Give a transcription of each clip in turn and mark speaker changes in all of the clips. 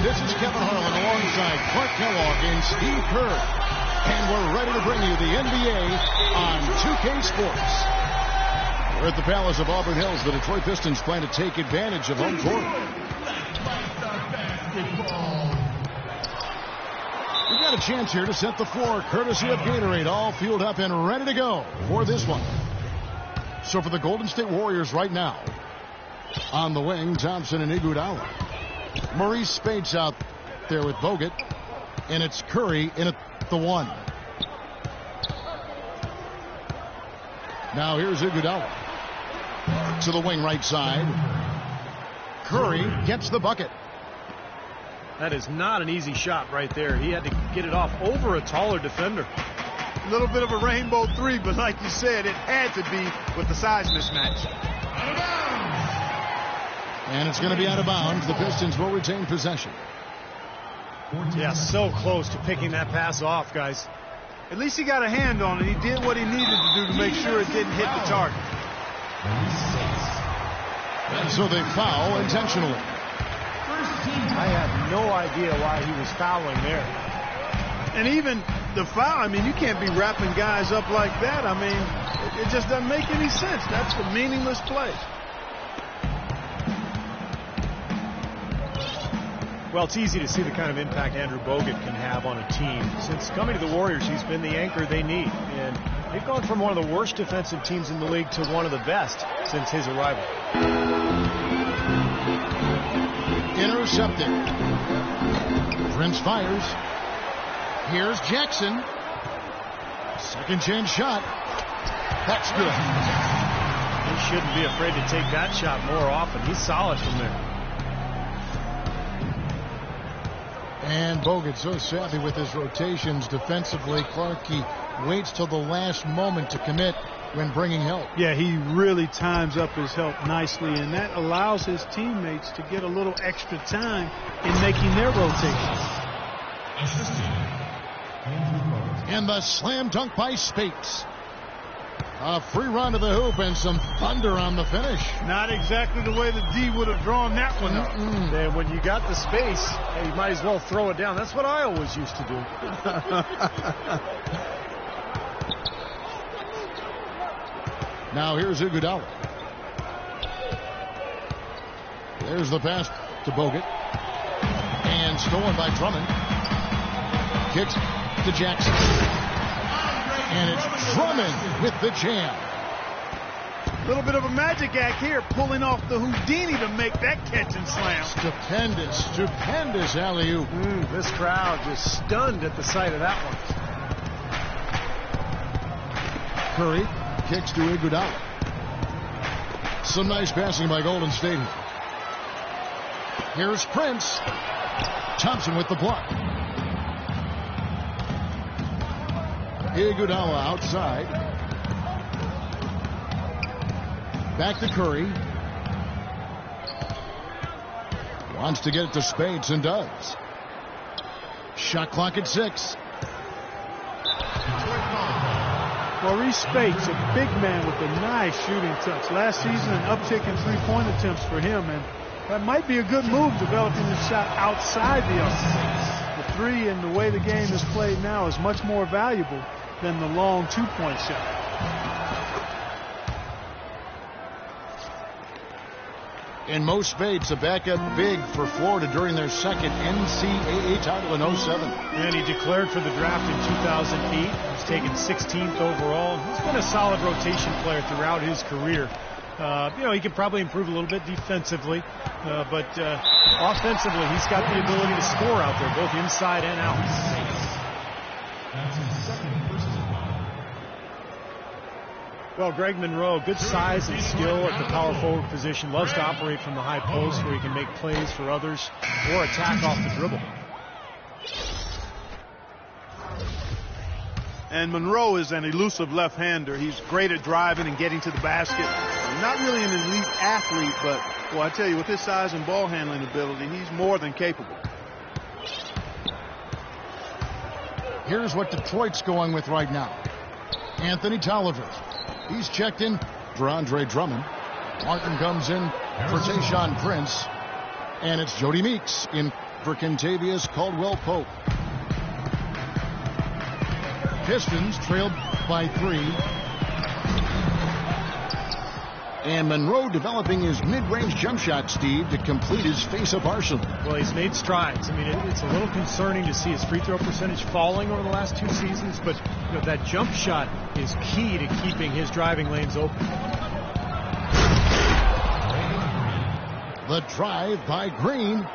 Speaker 1: This is Kevin Harlan alongside Clark Kellogg and Steve Kerr. And we're ready to bring you the NBA on 2K Sports. We're at the Palace of Auburn Hills. The Detroit Pistons plan to take advantage of home court. We got a chance here to set the floor, courtesy of Gatorade, all fueled up and ready to go for this one. So for the Golden State Warriors right now, on the wing, Thompson and Iguodala. Maurice Spates out there with Bogut, and it's Curry in at the 1. Now here's Iguodala to the wing right side. Curry gets the bucket.
Speaker 2: That is not an easy shot right there. He had to get it off over a taller defender.
Speaker 3: A little bit of a rainbow three, but like you said, it had to be with the size mismatch.
Speaker 1: And it's going to be out of bounds. The Pistons will retain possession.
Speaker 2: Yeah, so close to picking that pass off, guys.
Speaker 3: At least he got a hand on it. He did what he needed to do to make sure it didn't hit the target.
Speaker 1: And so they foul intentionally.
Speaker 2: I have no idea why he was fouling there.
Speaker 3: And even the foul, I mean, you can't be wrapping guys up like that. I mean, it just doesn't make any sense. That's a meaningless play.
Speaker 2: Well, it's easy to see the kind of impact Andrew Bogut can have on a team. Since coming to the Warriors, he's been the anchor they need. And they've gone from one of the worst defensive teams in the league to one of the best since his arrival.
Speaker 1: Intercepted. Prince fires. Here's Jackson. Second chance shot. That's good.
Speaker 2: He shouldn't be afraid to take that shot more often. He's solid from there.
Speaker 1: And Bogut so savvy with his rotations defensively. Clark, he waits till the last moment to commit when bringing help.
Speaker 3: Yeah, he really times up his help nicely, and that allows his teammates to get a little extra time in making their rotations.
Speaker 1: And the slam dunk by Spates. A free run to the hoop and some thunder on the finish.
Speaker 3: Not exactly the way the D would have drawn that one up.
Speaker 2: And when you got the space, hey, you might as well throw it down. That's what I always used to do.
Speaker 1: Now here's Iguodala. There's the pass to Bogut. And stolen by Drummond. Kicks to Jackson. And it's Drummond with the jam.
Speaker 3: A little bit of a magic act here, pulling off the Houdini to make that catch and slam.
Speaker 1: Stupendous alley-oop.
Speaker 2: This crowd just stunned at the sight of that one.
Speaker 1: Curry kicks to Iguodala. Some nice passing by Golden State. Here's Prince. Thompson with the block. Iguodala outside. Back to Curry. Wants to get it to Spates and does. Shot clock at 6.
Speaker 3: Maurice Spates, a big man with a nice shooting touch. Last season, an uptick in three-point attempts for him, and that might be a good move, developing his shot outside the arc. The three and the way the game is played now is much more valuable than the long two-point shot.
Speaker 1: And Mo Spates, a backup big for Florida during their second NCAA title in 07.
Speaker 2: And he declared for the draft in 2008. He's taken 16th overall. He's been a solid rotation player throughout his career. He could probably improve a little bit defensively, but offensively, he's got the ability to score out there, both inside and out. Well, Greg Monroe, good size and skill at the power forward position. Loves to operate from the high post where he can make plays for others or attack off the dribble.
Speaker 3: And Monroe is an elusive left-hander. He's great at driving and getting to the basket. Not really an elite athlete, but, well, I tell you, with his size and ball handling ability, he's more than capable.
Speaker 1: Here's what Detroit's going with right now. Anthony Tolliver. He's checked in for Andre Drummond. Martin comes in for Tayshaun Prince. And it's Jody Meeks in for Kentavious Caldwell-Pope. Pistons trailed by 3. And Monroe developing his mid-range jump shot, Steve, to complete his face-up arsenal.
Speaker 2: Well, he's made strides. I mean, it's a little concerning to see his free throw percentage falling over the last 2 seasons, but that jump shot is key to keeping his driving lanes open.
Speaker 1: The drive by Green.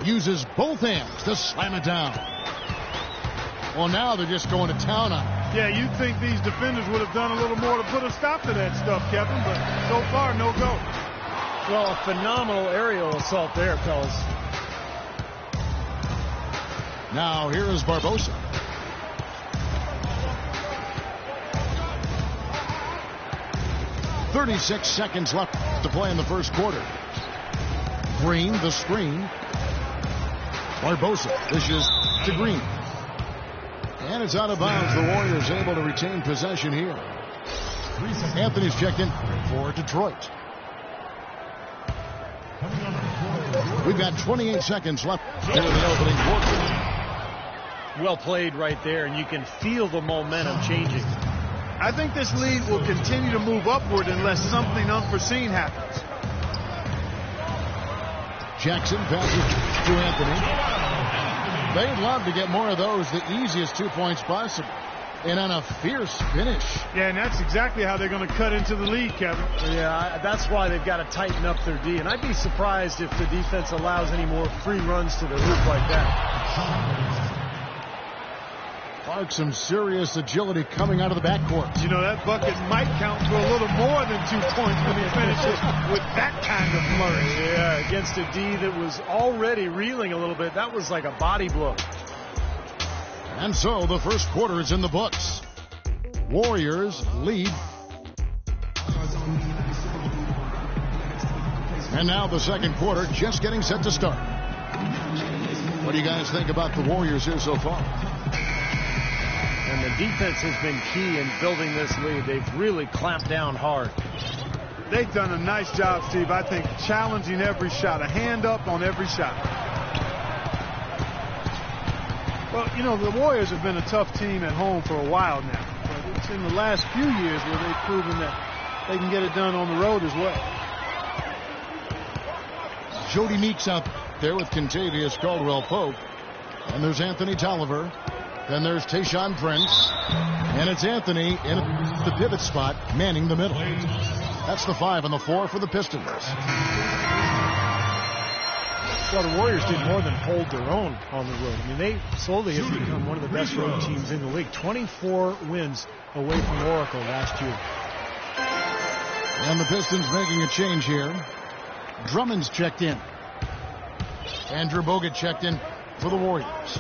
Speaker 1: Uses both hands to slam it down. Well, now they're just going to town on it.
Speaker 3: Yeah, you'd think these defenders would have done a little more to put a stop to that stuff, Kevin, but so far, no go.
Speaker 2: Well, a phenomenal aerial assault there, fellas.
Speaker 1: Now, here is Barbosa. "36 seconds left to play in the first quarter. Green, the screen. Barbosa dishes to Green. And it's out of bounds. The Warriors able to retain possession here. Anthony's checked in for Detroit. We've got 28 seconds left here in the opening quarter.
Speaker 2: Well played right there, and you can feel the momentum changing.
Speaker 3: I think this lead will continue to move upward unless something unforeseen happens.
Speaker 1: Jackson passes to Anthony. They'd love to get more of those, the easiest 2 points possible. And on a fierce finish.
Speaker 3: Yeah, and that's exactly how they're going to cut into the lead, Kevin.
Speaker 2: Yeah, that's why they've got to tighten up their D. And I'd be surprised if the defense allows any more free runs to the hoop like that.
Speaker 1: Clark, some serious agility coming out of the backcourt.
Speaker 3: You know, that bucket might count for a little more than 2 points when he finishes with that kind of flourish.
Speaker 2: Yeah, against a D that was already reeling a little bit. That was like a body blow.
Speaker 1: And so the first quarter is in the books. Warriors lead. And now the second quarter just getting set to start. What do you guys think about the Warriors here so far?
Speaker 2: And the defense has been key in building this lead. They've really clamped down hard.
Speaker 3: They've done a nice job, Steve. I think challenging every shot, a hand up on every shot. Well, you know, the Warriors have been a tough team at home for a while now. But it's in the last few years where they've proven that they can get it done on the road as well.
Speaker 1: Jody Meeks out there with Kentavious Caldwell-Pope. And there's Anthony Tolliver. Then there's Tayshaun Prince. And it's Anthony in the pivot spot, manning the middle. That's the 5 and the 4 for the Pistons.
Speaker 2: Well, the Warriors did more than hold their own on the road. I mean, they slowly have become one of the best road teams in the league. 24 wins away from Oracle last year.
Speaker 1: And the Pistons making a change here. Drummond's checked in. Andrew Bogut checked in for the Warriors.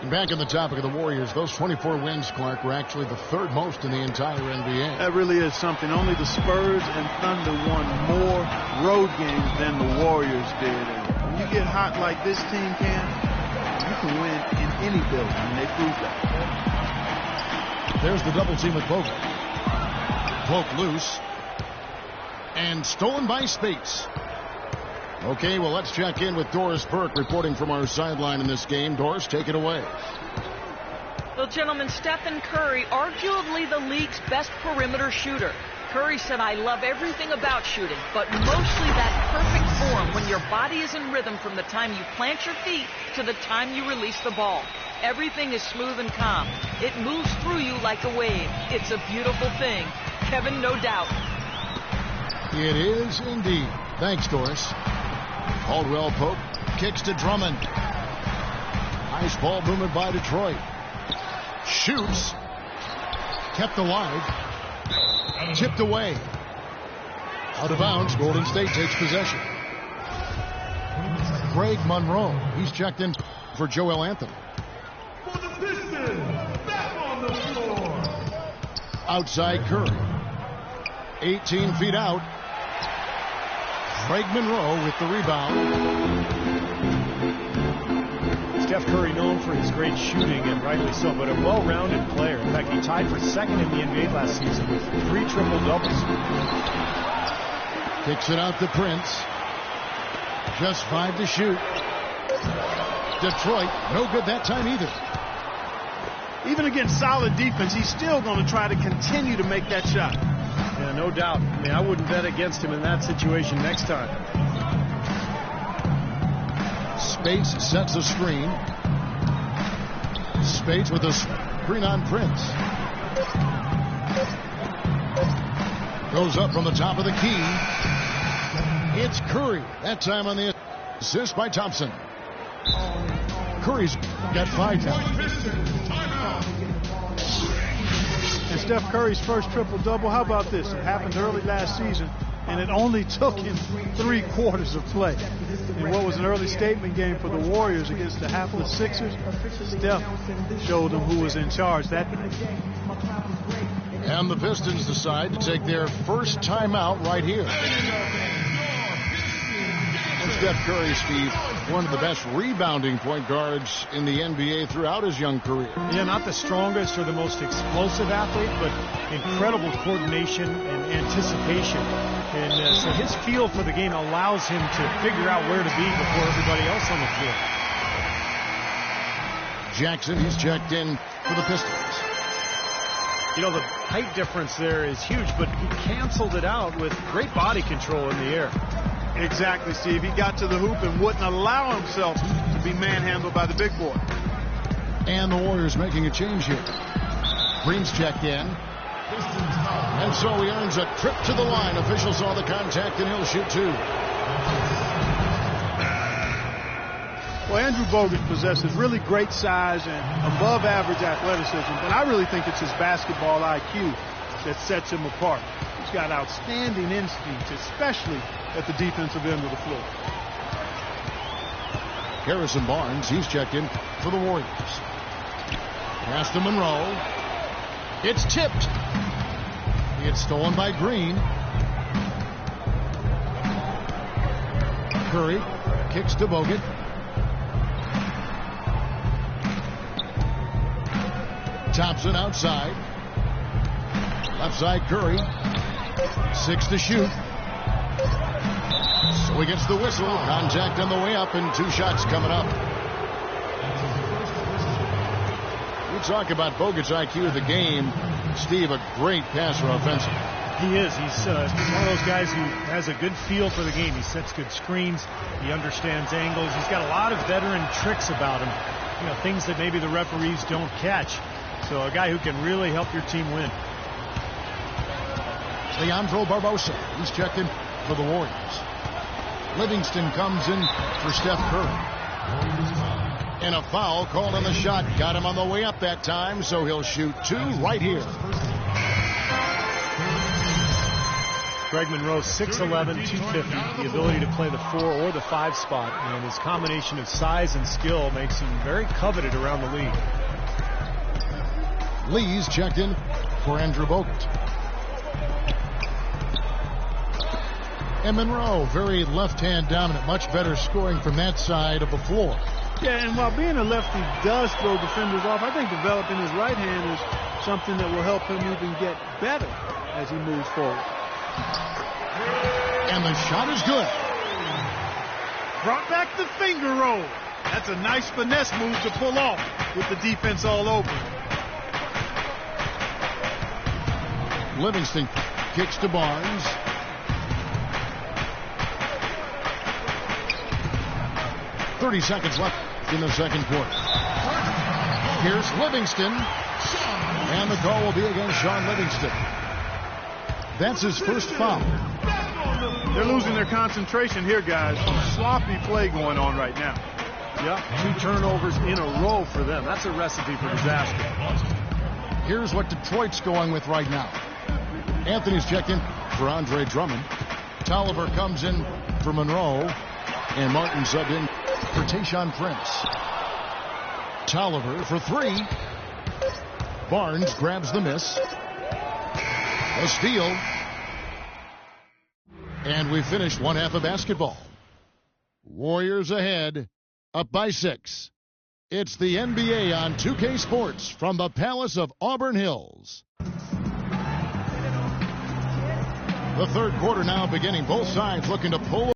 Speaker 1: And back on the topic of the Warriors, those 24 wins, Clark, were actually the third most in the entire NBA.
Speaker 3: That really is something. Only the Spurs and Thunder won more road games than the Warriors did. And when you get hot like this team can, you can win in any building, and they proved that.
Speaker 1: There's the double team with Bogut. Poke loose. And stolen by Spates. Okay, well, let's check in with Doris Burke reporting from our sideline in this game. Doris, take it away.
Speaker 4: Well, gentlemen, Stephen Curry, arguably the league's best perimeter shooter. Curry said, "I love everything about shooting, but mostly that perfect form when your body is in rhythm from the time you plant your feet to the time you release the ball. Everything is smooth and calm. It moves through you like a wave. It's a beautiful thing." Kevin, no doubt.
Speaker 1: It is indeed. Thanks, Doris. Caldwell-Pope kicks to Drummond. Nice ball movement by Detroit. Shoots. Kept alive. Tipped away. Out of bounds. Golden State takes possession. Greg Monroe. He's checked in for Joel Anthony.
Speaker 5: For the Pistons, back on the floor.
Speaker 1: Outside Curry. 18 feet out. Greg Monroe with the rebound.
Speaker 2: Steph Curry known for his great shooting, and rightly so, but a well-rounded player. In fact, he tied for second in the NBA last season with 3 triple-doubles.
Speaker 1: Kicks it out to Prince. Just 5 to shoot. Detroit, no good that time either.
Speaker 3: Even against solid defense, he's still going to try to continue to make that shot.
Speaker 2: Yeah, no doubt. I mean, I wouldn't bet against him in that situation next time.
Speaker 1: Spates sets a screen. Spates with a screen on Prince. Goes up from the top of the key. It's Curry. That time on the assist by Thompson. Curry's got 5 now.
Speaker 3: And Steph Curry's first triple-double, how about this? It happened early last season, and it only took him 3 quarters of play. In what was an early statement game for the Warriors against the hapless Sixers, Steph showed them who was in charge that night.
Speaker 1: And the Pistons decide to take their first timeout right here. And Steph Curry, Steve, one of the best rebounding point guards in the NBA throughout his young career.
Speaker 2: Yeah, not the strongest or the most explosive athlete, but incredible coordination and anticipation. And so his feel for the game allows him to figure out where to be before everybody else on the floor.
Speaker 1: Jackson, he's checked in for the Pistons.
Speaker 2: You know, the height difference there is huge, but he canceled it out with great body control in the air.
Speaker 3: Exactly, Steve. He got to the hoop and wouldn't allow himself to be manhandled by the big boy.
Speaker 1: And the Warriors making a change here. Green's checked in. And so he earns a trip to the line. Officials saw the contact, and he'll shoot 2.
Speaker 3: Well, Andrew Bogut possesses really great size and above-average athleticism, but I really think it's his basketball IQ that sets him apart. He's got outstanding instincts, especially at the defensive end of the floor.
Speaker 1: Harrison Barnes, he's checked in for the Warriors. Pass to Monroe. It's tipped. It's stolen by Green. Curry kicks to Bogut. Thompson outside. Left side Curry. 6 to shoot. So he gets the whistle. Contact on the way up and 2 shots coming up. You talk about Bogut's IQ of the game. Steve, a great passer offensively.
Speaker 2: He is. He's one of those guys who has a good feel for the game. He sets good screens. He understands angles. He's got a lot of veteran tricks about him. You know, things that maybe the referees don't catch. So a guy who can really help your team win.
Speaker 1: Leandro Barbosa, he's checked in for the Warriors. Livingston comes in for Steph Curry. And a foul called on the shot. Got him on the way up that time, so he'll shoot 2 right here.
Speaker 2: Greg Monroe, 6'11", 250. The ability to play the 4 or the 5 spot. And his combination of size and skill makes him very coveted around the league.
Speaker 1: Lee's checked in for Andrew Bogut. And Monroe, very left-hand dominant, much better scoring from that side of the floor.
Speaker 3: Yeah, and while being a lefty does throw defenders off, I think developing his right hand is something that will help him even get better as he moves forward.
Speaker 1: And the shot is good.
Speaker 3: Brought back the finger roll. That's a nice finesse move to pull off with the defense all over.
Speaker 1: Livingston kicks to Barnes. .30 seconds left in the second quarter. Here's Livingston. And the call will be against Sean Livingston. That's his first foul.
Speaker 3: They're losing their concentration here, guys. Sloppy play going on right now.
Speaker 2: Yeah, 2 turnovers in a row for them. That's a recipe for disaster.
Speaker 1: Here's what Detroit's going with right now. Anthony's checked in for Andre Drummond. Tolliver comes in for Monroe. And Martin subbed in for Tayshaun Prince. Tolliver for 3. Barnes grabs the miss. A steal. And we finished one half of basketball. Warriors ahead, up by 6. It's the NBA on 2K Sports from the Palace of Auburn Hills. The third quarter now beginning. Both sides looking to pull